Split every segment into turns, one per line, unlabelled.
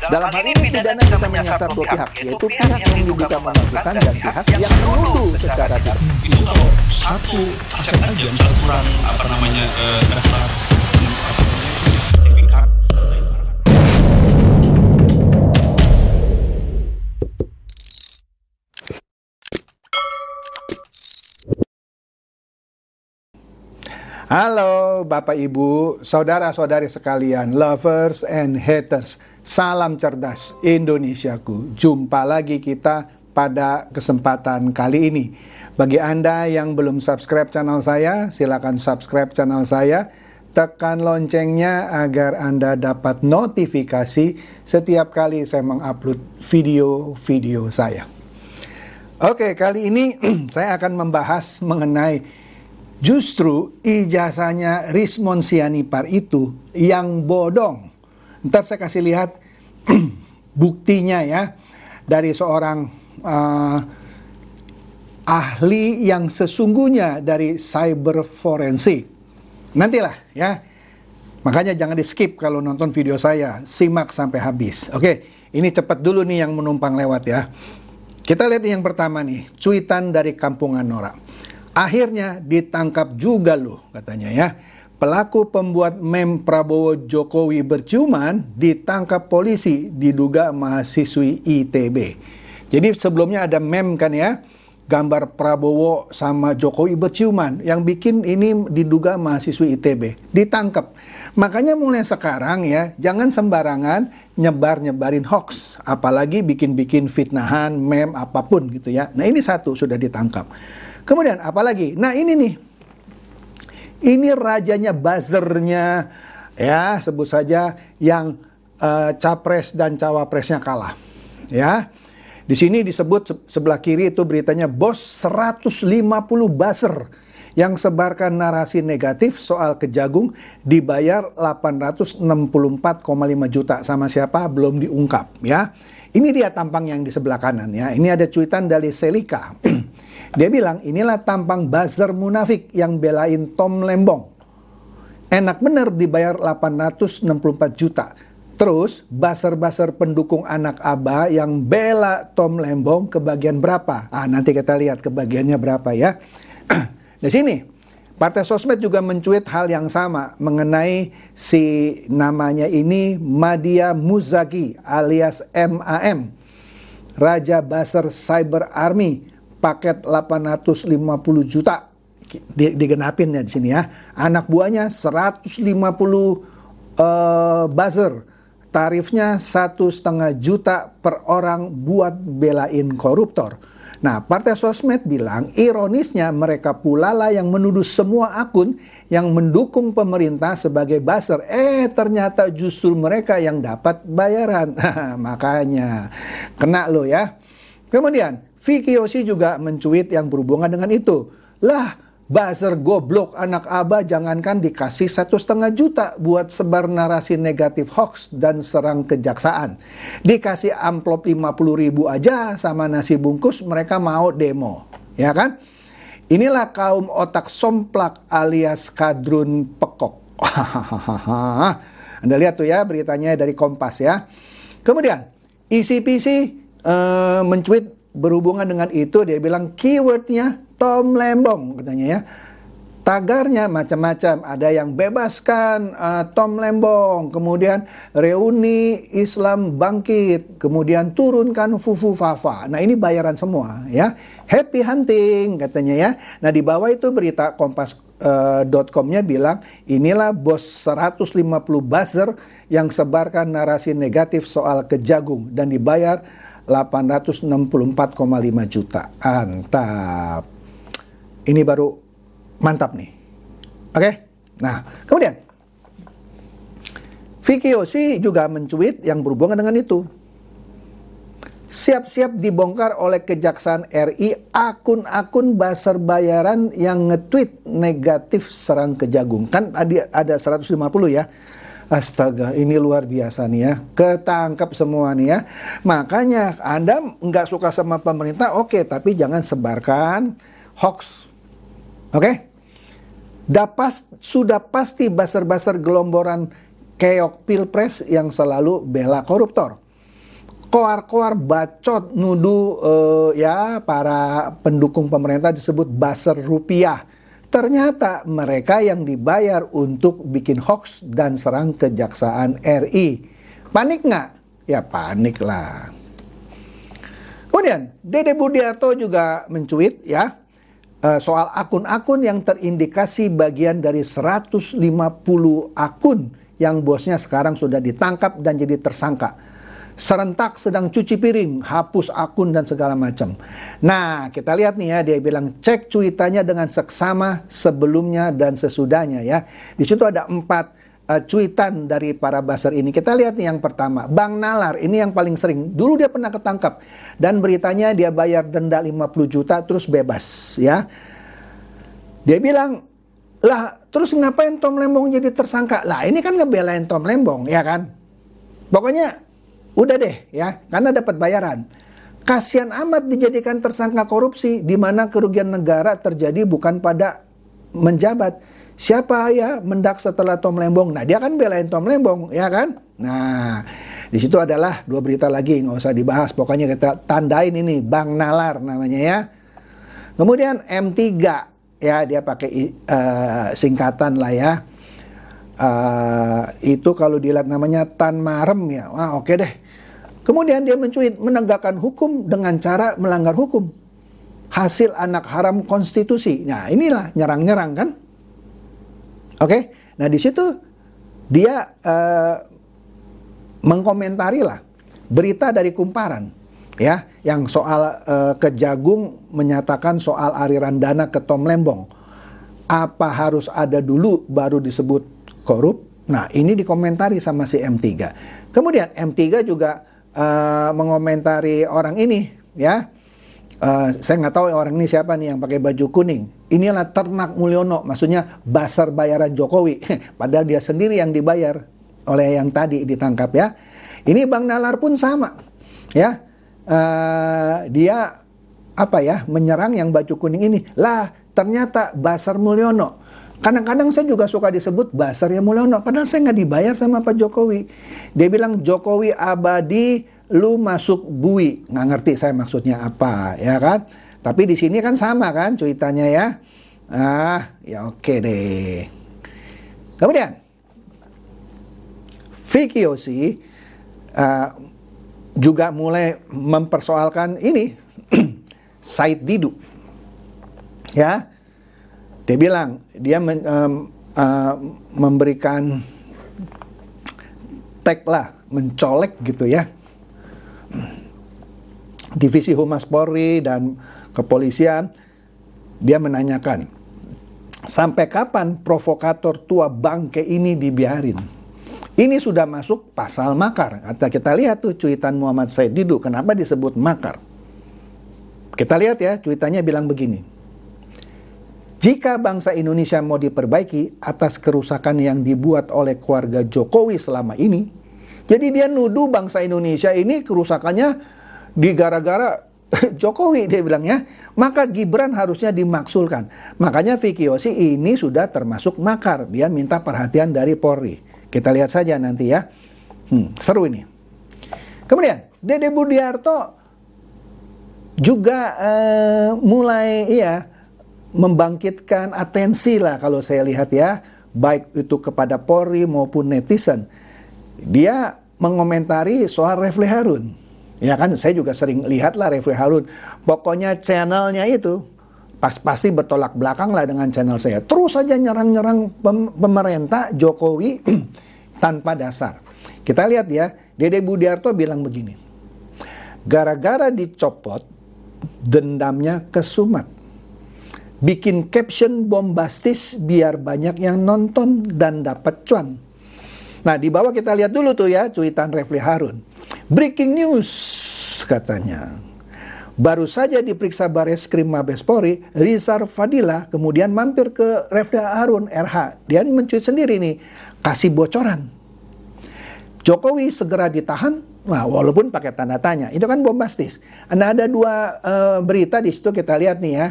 Dalam hal ini pidana bisa menyasar dua pihak, yaitu pihak yang diduga mengajukan dan pihak yang menuduh secara tidak.
Itu kalau satu aset aja, misal kurang daftar sertifikat.
Halo Bapak Ibu, saudara-saudari sekalian, lovers and haters. Salam cerdas Indonesiaku. Jumpa lagi kita pada kesempatan kali ini. Bagi Anda yang belum subscribe channel saya, silakan subscribe channel saya. Tekan loncengnya agar Anda dapat notifikasi setiap kali saya mengupload video-video saya. Oke, kali ini saya akan membahas mengenai justru ijazahnya Rismond Sianipar itu yang bodong. Ntar saya kasih lihat buktinya ya, dari seorang ahli yang sesungguhnya dari cyber forensik. Nantilah ya, makanya jangan di skip kalau nonton video saya, simak sampai habis. Oke, ini cepat dulu nih yang menumpang lewat ya. Kita lihat yang pertama nih, cuitan dari Kampungan Nora. Akhirnya ditangkap juga loh katanya ya. Pelaku pembuat meme Prabowo Jokowi berciuman ditangkap polisi diduga mahasiswi ITB. Jadi sebelumnya ada meme kan ya, gambar Prabowo sama Jokowi berciuman. Yang bikin ini diduga mahasiswi ITB. Ditangkap. Makanya mulai sekarang ya, jangan sembarangan nyebarin hoax. Apalagi bikin fitnahan, meme, apapun gitu ya. Nah ini satu sudah ditangkap. Kemudian apalagi? Nah ini nih, ini rajanya buzzernya ya, sebut saja yang capres dan cawapresnya kalah ya. Di sini disebut sebelah kiri itu beritanya bos 150 buzzer yang sebarkan narasi negatif soal Kejagung dibayar 864,5 juta sama siapa belum diungkap ya. Ini dia tampang yang di sebelah kanan ya. Ini ada cuitan dari Selika. Dia bilang, inilah tampang buzzer munafik yang belain Tom Lembong. Enak bener dibayar 864 juta. Terus, buzzer-buzzer pendukung anak Aba yang bela Tom Lembong kebagian berapa? Nanti kita lihat kebagiannya berapa ya. Di sini, Partai Sosmed juga mencuit hal yang sama mengenai si namanya ini Madia Muzaki alias MAM. Raja Buzzer Cyber Army. Paket 850 juta digenapin ya di sini ya. Anak buahnya 150 buzzer. Tarifnya 1,5 juta per orang buat belain koruptor. Nah, Partai Sosmed bilang ironisnya mereka pula lah yang menuduh semua akun yang mendukung pemerintah sebagai buzzer. Ternyata justru mereka yang dapat bayaran. Makanya kena lo ya. Kemudian Vicky Yosi juga mencuit yang berhubungan dengan itu. Lah, buzzer goblok anak Aba jangankan dikasih 1,5 juta buat sebar narasi negatif hoax dan serang kejaksaan. Dikasih amplop 50.000 aja sama nasi bungkus mereka mau demo. Ya kan? Inilah kaum otak somplak alias kadrun pekok. Anda lihat tuh ya beritanya dari Kompas ya. Kemudian, ICPC mencuit berhubungan dengan itu, dia bilang keywordnya Tom Lembong katanya ya. Tagarnya macam-macam, ada yang bebaskan Tom Lembong, kemudian reuni Islam bangkit, kemudian turunkan Fufu Fafa. Nah ini bayaran semua ya. Happy hunting katanya ya. Nah di bawah itu berita kompas.com-nya bilang inilah bos 150 buzzer yang sebarkan narasi negatif soal Kejagung dan dibayar 864,5 juta. Mantap. Ini baru mantap nih. Oke? Nah, kemudian Vicky Yosi juga mencuit yang berhubungan dengan itu. Siap-siap dibongkar oleh Kejaksaan RI akun-akun buzzer bayaran yang nge-tweet negatif serang Kejagung. Kan ada 150 ya. Astaga, ini luar biasa nih ya. Ketangkap semua nih ya. Makanya Anda nggak suka sama pemerintah, oke, tapi jangan sebarkan hoax. Oke? Sudah pasti buzzer-buzzer gelomboran keok pilpres yang selalu bela koruptor. koar-koar bacot nuduh ya para pendukung pemerintah disebut buzzer rupiah. Ternyata mereka yang dibayar untuk bikin hoax dan serang Kejaksaan RI. Panik nggak? Ya panik lah. Kemudian Dede Budiarto juga mencuit ya soal akun-akun yang terindikasi bagian dari 150 akun yang bosnya sekarang sudah ditangkap dan jadi tersangka. Serentak sedang cuci piring, hapus akun dan segala macam. Nah, kita lihat nih ya, dia bilang cek cuitannya dengan seksama sebelumnya dan sesudahnya ya. Di situ ada 4 cuitan dari para buzzer ini. Kita lihat nih yang pertama, Bang Nalar, ini yang paling sering. Dulu dia pernah ketangkap dan beritanya dia bayar denda 50 juta terus bebas ya. Dia bilang, lah terus ngapain Tom Lembong jadi tersangka? Lah ini kan ngebelain Tom Lembong ya kan. Pokoknya udah deh ya, karena dapat bayaran. Kasihan amat dijadikan tersangka korupsi, di mana kerugian negara terjadi bukan pada menjabat. Siapa ya mendak setelah Tom Lembong? Nah dia kan belain Tom Lembong ya kan. Nah di situ adalah 2 berita lagi, nggak usah dibahas. Pokoknya kita tandain ini Bang Nalar namanya ya. Kemudian M3 ya, dia pakai singkatan lah ya. Itu kalau dilihat namanya Tan Marem ya. Wah oke deh. Kemudian dia mencuit menegakkan hukum dengan cara melanggar hukum. Hasil anak haram konstitusi. Nah inilah nyerang-nyerang kan. Oke. Nah di situ dia mengkomentari lah berita dari Kumparan ya, yang soal Kejagung menyatakan soal aliran dana ke Tom Lembong. Apa harus ada dulu baru disebut korup? Nah ini dikomentari sama si M3. Kemudian M3 juga mengomentari orang ini ya. Saya nggak tahu orang ini siapa nih yang pakai baju kuning. Inilah Ternak Mulyono, maksudnya buzzer bayaran Jokowi. Padahal dia sendiri yang dibayar oleh yang tadi ditangkap ya. Ini Bang Nalar pun sama ya. Dia apa ya, menyerang yang baju kuning ini. Lah ternyata buzzer Mulyono. Kadang-kadang saya juga suka disebut buzzer ya Mulyono, padahal saya nggak dibayar sama Pak Jokowi. Dia bilang Jokowi abadi, lu masuk bui. Nggak ngerti saya maksudnya apa, ya kan? Tapi di sini kan sama kan cuitannya ya. Ya oke deh. Kemudian Vicky Yosi juga mulai mempersoalkan ini Said Didu. Ya. Dia bilang, dia memberikan tag lah, mencolek gitu ya. Divisi Humas Polri dan kepolisian, dia menanyakan, sampai kapan provokator tua bangke ini dibiarin? Ini sudah masuk pasal makar. Kita lihat tuh cuitan Muhammad Said Didu, kenapa disebut makar? Kita lihat ya, cuitannya bilang begini. Jika bangsa Indonesia mau diperbaiki atas kerusakan yang dibuat oleh keluarga Jokowi selama ini, jadi dia nuduh bangsa Indonesia ini kerusakannya gara-gara Jokowi, dia bilang ya, maka Gibran harusnya dimaksulkan. Makanya Vicky Yosi ini sudah termasuk makar, dia minta perhatian dari Polri. Kita lihat saja nanti ya, seru ini. Kemudian Dede Budiarto juga mulai membangkitkan atensi lah kalau saya lihat ya, baik itu kepada Polri maupun netizen. Dia mengomentari soal Refli Harun. Ya kan, saya juga sering lihat lah Refli Harun. Pokoknya channelnya itu pasti bertolak belakang lah dengan channel saya. Terus saja nyerang-nyerang pemerintah Jokowi tanpa dasar. Kita lihat ya, Dede Budiarto bilang begini. Gara-gara dicopot, dendamnya kesumat. Bikin caption bombastis biar banyak yang nonton dan dapat cuan. Nah di bawah kita lihat dulu tuh ya cuitan Refli Harun. Breaking news katanya. Baru saja diperiksa Bareskrim Mabes Polri, Rizal Fadila kemudian mampir ke Refli Harun RH. Dia mencuit sendiri nih, kasih bocoran. Jokowi segera ditahan. Nah, walaupun pakai tanda tanya, itu kan bombastis. Nah, ada 2 berita di situ kita lihat nih ya.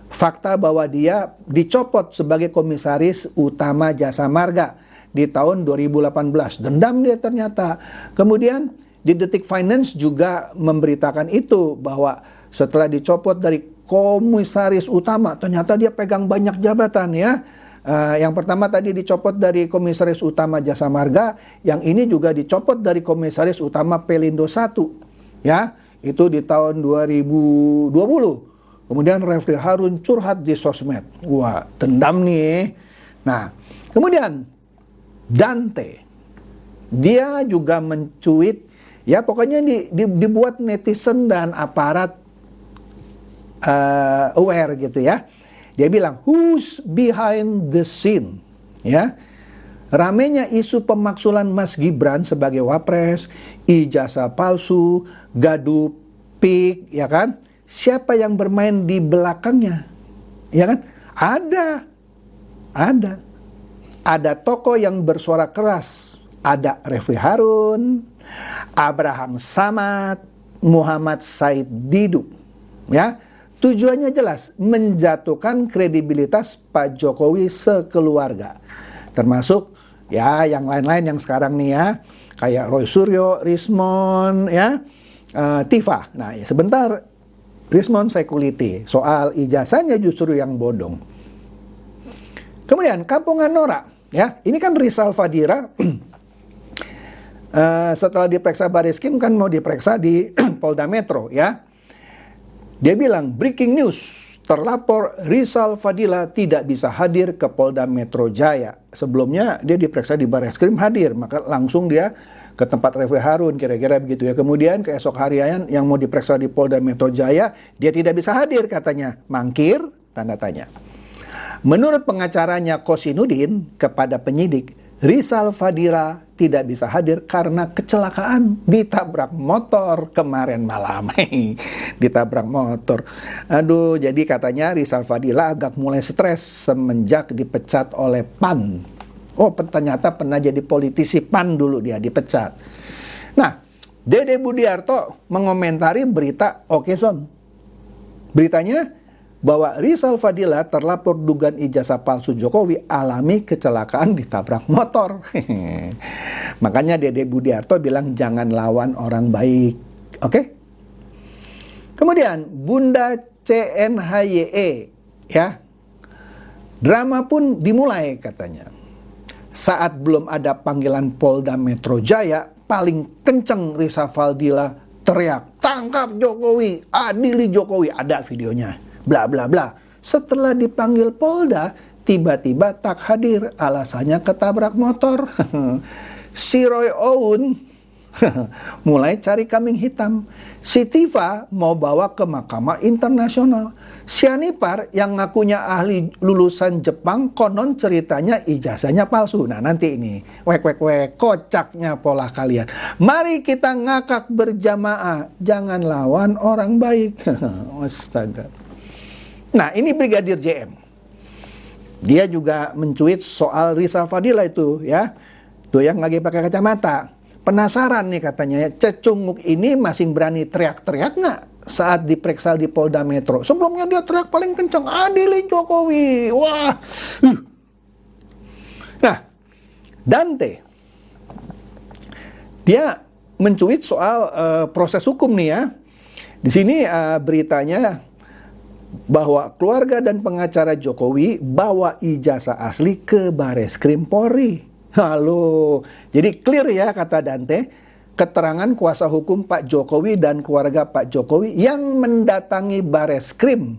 Fakta bahwa dia dicopot sebagai komisaris utama Jasa Marga di tahun 2018. Dendam dia ternyata. Kemudian di Detik Finance juga memberitakan itu, bahwa setelah dicopot dari komisaris utama, ternyata dia pegang banyak jabatan ya. Yang pertama tadi dicopot dari komisaris utama Jasa Marga, yang ini juga dicopot dari komisaris utama Pelindo 1 ya. Itu di tahun 2020. Kemudian Refli Harun curhat di sosmed. Wah, dendam nih. Nah, kemudian Dante, dia juga mencuit, ya pokoknya dibuat netizen dan aparat aware gitu ya. Dia bilang, who's behind the scene? Ya, ramenya isu pemaksulan Mas Gibran sebagai wapres, ijazah palsu, gaduh pik, ya kan? Siapa yang bermain di belakangnya? Ya kan? Ada tokoh yang bersuara keras. Ada Refli Harun, Abraham Samad, Muhammad Said Didu. Ya, tujuannya jelas, menjatuhkan kredibilitas Pak Jokowi sekeluarga. Termasuk ya yang lain-lain yang sekarang nih ya, kayak Roy Suryo, Rismon, ya, Tifa. Nah, ya, sebentar, Rismon saya kuliti soal ijazahnya justru yang bodong. Kemudian Kampungan Nora, ya, ini kan Rizal Fadira. Setelah diperiksa Bareskrim kan mau diperiksa di Polda Metro, ya. Dia bilang, breaking news, terlapor Rizal Fadila tidak bisa hadir ke Polda Metro Jaya. Sebelumnya dia diperiksa di Bareskrim hadir, maka langsung dia ke tempat Refli Harun, kira-kira begitu ya. Kemudian keesok harian yang mau diperiksa di Polda Metro Jaya, dia tidak bisa hadir katanya. Mangkir, tanda tanya. Menurut pengacaranya Kosinudin kepada penyidik, Rizal Fadila tidak bisa hadir karena kecelakaan ditabrak motor kemarin malam. Ditabrak motor. Aduh, jadi katanya Rizal Fadila agak mulai stres semenjak dipecat oleh PAN. Oh, ternyata pernah jadi politisi PAN dulu dia dipecat. Nah, Dede Budiarto mengomentari berita Okeson. Beritanya bahwa Rizal Fadila terlapor dugaan ijazah palsu Jokowi alami kecelakaan ditabrak motor. Makanya Dede Budiarto bilang jangan lawan orang baik. Oke? Kemudian Bunda CNHYE, ya. Drama pun dimulai katanya. Saat belum ada panggilan Polda Metro Jaya, paling kenceng Rizal Fadila teriak, "Tangkap Jokowi, adili Jokowi." Ada videonya. Bla bla bla. Setelah dipanggil Polda, tiba-tiba tak hadir, alasannya ketabrak motor. Si Roy Owen mulai cari kambing hitam. Si Tifa mau bawa ke Mahkamah Internasional. Si Anipar yang ngakunya ahli lulusan Jepang, konon ceritanya ijazahnya palsu. Nah, nanti ini kocaknya pola kalian. Mari kita ngakak berjamaah, jangan lawan orang baik. Astaga. Nah, ini Brigadir JM. Dia juga mencuit soal Rizal Fadila itu, ya. Tuh yang lagi pakai kacamata. Penasaran nih katanya, cecunguk ini masih berani teriak-teriak nggak saat diperiksa di Polda Metro? Sebelumnya dia teriak paling kencang, adili Jokowi. Wah. Nah, Dante, dia mencuit soal proses hukum nih ya. Di sini beritanya bahwa keluarga dan pengacara Jokowi bawa ijazah asli ke Bareskrim Polri. Halo, jadi clear ya kata Dante, keterangan kuasa hukum Pak Jokowi dan keluarga Pak Jokowi yang mendatangi Bareskrim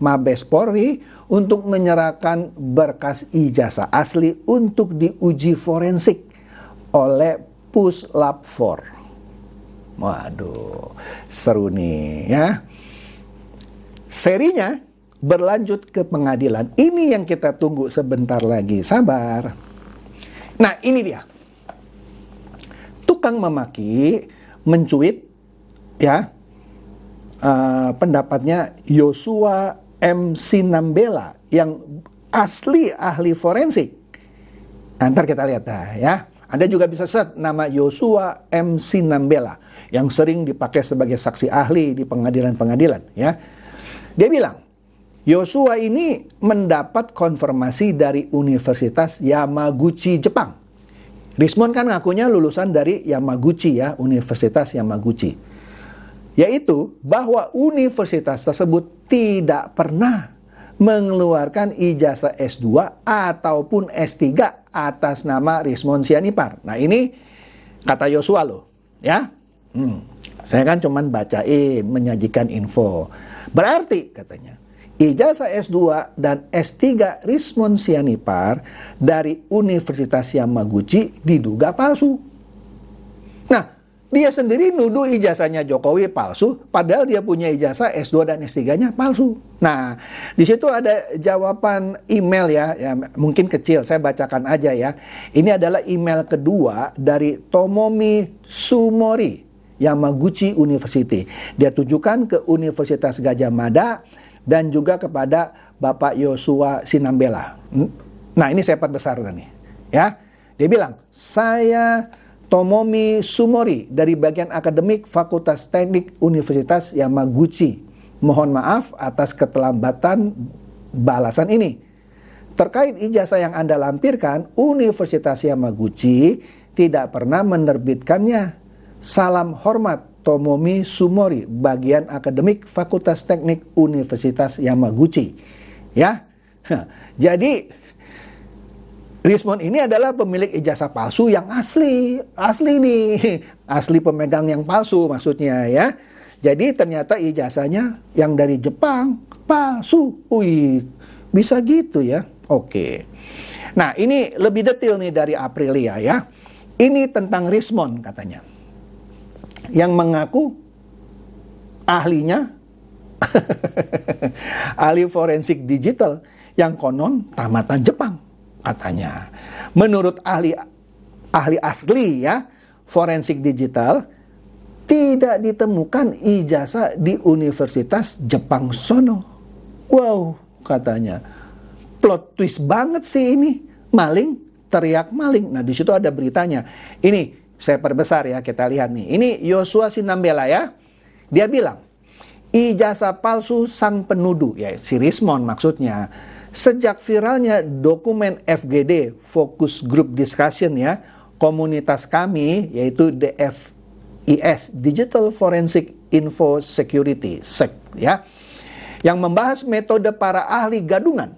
Mabes Polri untuk menyerahkan berkas ijazah asli untuk diuji forensik oleh Puslap 4. Waduh, seru nih ya. Serinya berlanjut ke pengadilan. Ini yang kita tunggu sebentar lagi. Sabar. Nah, ini dia. Tukang memaki mencuit ya pendapatnya Yosua M. Sinambela yang asli ahli forensik. Nah, ntar kita lihat ya. Anda juga bisa search nama Yosua M. Sinambela yang sering dipakai sebagai saksi ahli di pengadilan-pengadilan ya. Dia bilang, Yosua ini mendapat konfirmasi dari Universitas Yamaguchi, Jepang. Rismond kan ngakunya lulusan dari Yamaguchi ya, Universitas Yamaguchi. Yaitu bahwa universitas tersebut tidak pernah mengeluarkan ijazah S2 ataupun S3 atas nama Rismond Sianipar. Nah ini kata Yosua loh, ya. Saya kan cuman bacain, menyajikan info. Berarti katanya, ijazah S2 dan S3 Rismond Sianipar dari Universitas Yamaguchi diduga palsu. Nah, dia sendiri nuduh ijazahnya Jokowi palsu, padahal dia punya ijazah S2 dan S3-nya palsu. Nah, di situ ada jawaban email ya, mungkin kecil, saya bacakan aja ya. Ini adalah email kedua dari Tomomi Sumori, Yamaguchi University. Dia tujukan ke Universitas Gadjah Mada dan juga kepada Bapak Yosua Sinambela. Nah, ini saya perbesar nih, ya. Dia bilang, saya Tomomi Sumori dari bagian akademik Fakultas Teknik Universitas Yamaguchi. Mohon maaf atas keterlambatan balasan ini. Terkait ijazah yang Anda lampirkan, Universitas Yamaguchi tidak pernah menerbitkannya. Salam hormat, Tomomi Sumori, bagian akademik Fakultas Teknik Universitas Yamaguchi. Ya, jadi Rismond ini adalah pemilik ijazah palsu yang asli nih, asli pemegang yang palsu maksudnya ya. Jadi ternyata ijazahnya yang dari Jepang palsu. Wih, bisa gitu ya. Oke. Nah ini lebih detail nih dari Aprilia ya. Ini tentang Rismond katanya, yang mengaku ahlinya ahli forensik digital yang konon tamatan Jepang katanya. Menurut ahli asli ya forensik digital, tidak ditemukan ijazah di Universitas Jepang sono. Wow, katanya. Plot twist banget sih ini. Maling teriak maling. Nah, di situ ada beritanya. Ini saya perbesar ya, kita lihat nih. Ini Yosua Sinambela ya. Dia bilang, ijazah palsu sang penuduh, ya si Rismond maksudnya. Sejak viralnya dokumen FGD, Focus Group Discussion ya, komunitas kami yaitu DFIS, Digital Forensic Info Security, SEC ya, yang membahas metode para ahli gadungan.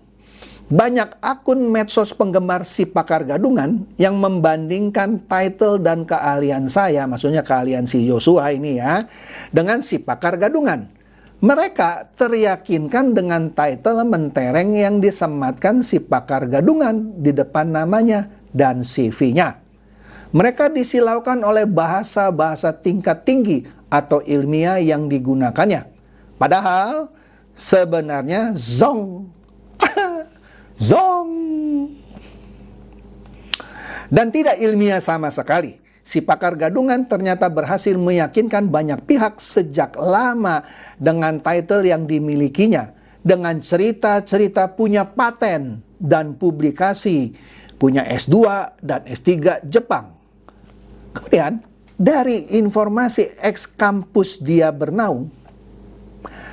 Banyak akun medsos penggemar si pakar gadungan yang membandingkan title dan keahlian saya, maksudnya keahlian si Yosua ini ya, dengan si pakar gadungan. Mereka teryakinkan dengan title mentereng yang disematkan si pakar gadungan di depan namanya dan CV-nya. Mereka disilaukan oleh bahasa-bahasa tingkat tinggi atau ilmiah yang digunakannya. Padahal sebenarnya zong. Zong. Dan tidak ilmiah sama sekali. Si pakar gadungan ternyata berhasil meyakinkan banyak pihak sejak lama dengan title yang dimilikinya, dengan cerita-cerita punya paten dan publikasi, punya S2 dan S3 Jepang. Kemudian, dari informasi ex-kampus dia bernaung,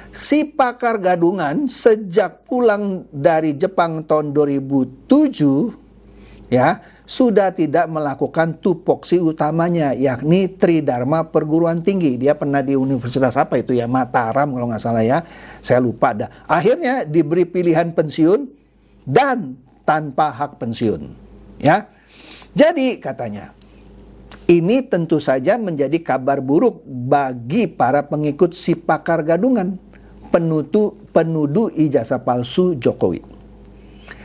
si pakar gadungan sejak pulang dari Jepang tahun 2007, ya, sudah tidak melakukan tupoksi utamanya, yakni Tridharma Perguruan Tinggi. Dia pernah di universitas apa itu ya, Mataram kalau nggak salah ya, saya lupa dah. Akhirnya diberi pilihan pensiun dan tanpa hak pensiun, ya. Jadi katanya, ini tentu saja menjadi kabar buruk bagi para pengikut si pakar gadungan, penuduh ijazah palsu Jokowi.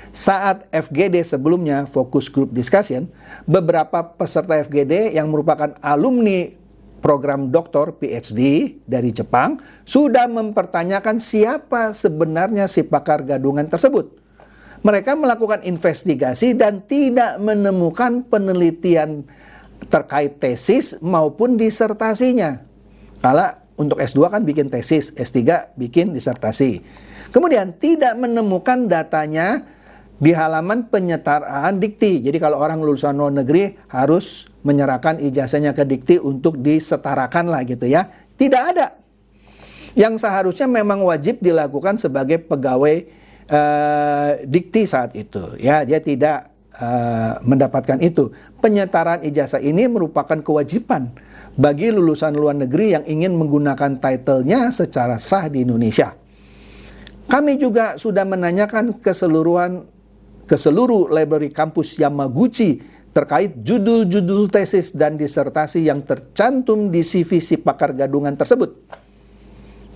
Saat FGD sebelumnya, Focus Group Discussion, beberapa peserta FGD yang merupakan alumni program doktor PhD dari Jepang sudah mempertanyakan siapa sebenarnya si pakar gadungan tersebut. Mereka melakukan investigasi dan tidak menemukan penelitian terkait tesis maupun disertasinya. Kalau untuk S2 kan bikin tesis, S3 bikin disertasi. Kemudian tidak menemukan datanya di halaman penyetaraan dikti. Jadi kalau orang lulusan luar negeri harus menyerahkan ijazahnya ke dikti untuk disetarakan lah gitu ya. Tidak ada. Yang seharusnya memang wajib dilakukan sebagai pegawai dikti saat itu. Ya, dia tidak mendapatkan itu. Penyetaraan ijazah ini merupakan kewajiban bagi lulusan luar negeri yang ingin menggunakan title-nya secara sah di Indonesia. Kami juga sudah menanyakan ke seluruh library kampus Yamaguchi terkait judul-judul tesis dan disertasi yang tercantum di CV si pakar gadungan tersebut.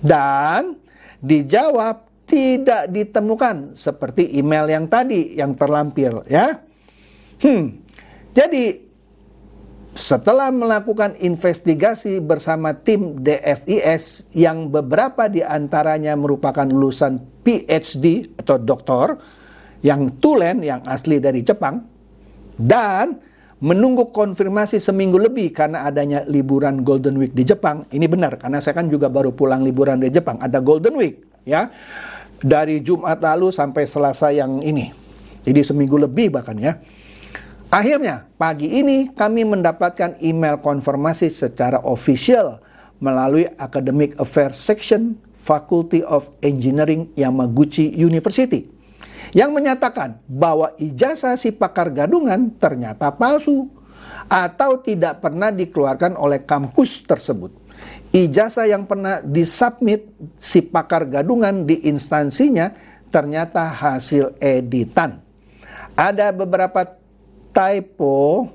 Dan dijawab tidak ditemukan seperti email yang tadi yang terlampir, ya. Jadi setelah melakukan investigasi bersama tim DFIS yang beberapa di antaranya merupakan lulusan PhD atau doktor yang tulen yang asli dari Jepang, dan menunggu konfirmasi seminggu lebih karena adanya liburan Golden Week di Jepang. Ini benar, karena saya kan juga baru pulang liburan dari Jepang. Ada Golden Week, ya. Dari Jumat lalu sampai Selasa yang ini. Jadi seminggu lebih bahkan, ya. Akhirnya, pagi ini kami mendapatkan email konfirmasi secara official melalui Academic Affairs Section Faculty of Engineering Yamaguchi University yang menyatakan bahwa ijazah si pakar gadungan ternyata palsu atau tidak pernah dikeluarkan oleh kampus tersebut. Ijazah yang pernah disubmit si pakar gadungan di instansinya ternyata hasil editan. Ada beberapa typo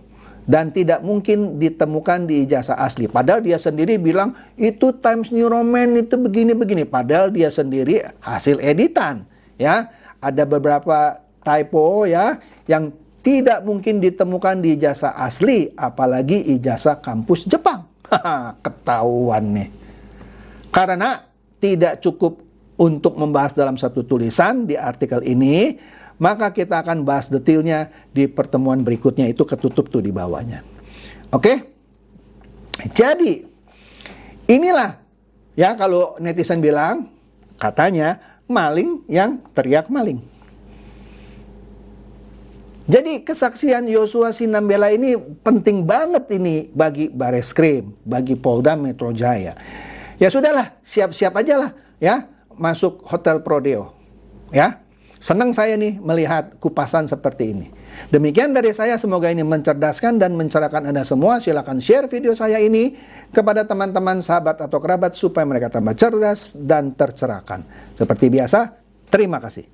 dan tidak mungkin ditemukan di ijazah asli. Padahal dia sendiri bilang itu Times New Roman itu begini-begini. Padahal dia sendiri hasil editan, ya. Ada beberapa typo, ya, yang tidak mungkin ditemukan di ijazah asli, apalagi ijazah kampus Jepang. Ketahuan nih. Karena tidak cukup untuk membahas dalam satu tulisan di artikel ini, maka kita akan bahas detailnya di pertemuan berikutnya. Itu ketutup tuh di bawahnya. Oke? Jadi, inilah, ya, kalau netizen bilang, katanya maling yang teriak maling. Jadi kesaksian Yosua Sinambela ini penting banget ini bagi Bareskrim, bagi Polda Metro Jaya. Ya sudahlah, siap-siap aja lah, ya, masuk Hotel Prodeo, ya. Senang saya nih melihat kupasan seperti ini. Demikian dari saya, semoga ini mencerdaskan dan mencerahkan Anda semua. Silakan share video saya ini kepada teman-teman, sahabat atau kerabat supaya mereka tambah cerdas dan tercerahkan. Seperti biasa, terima kasih.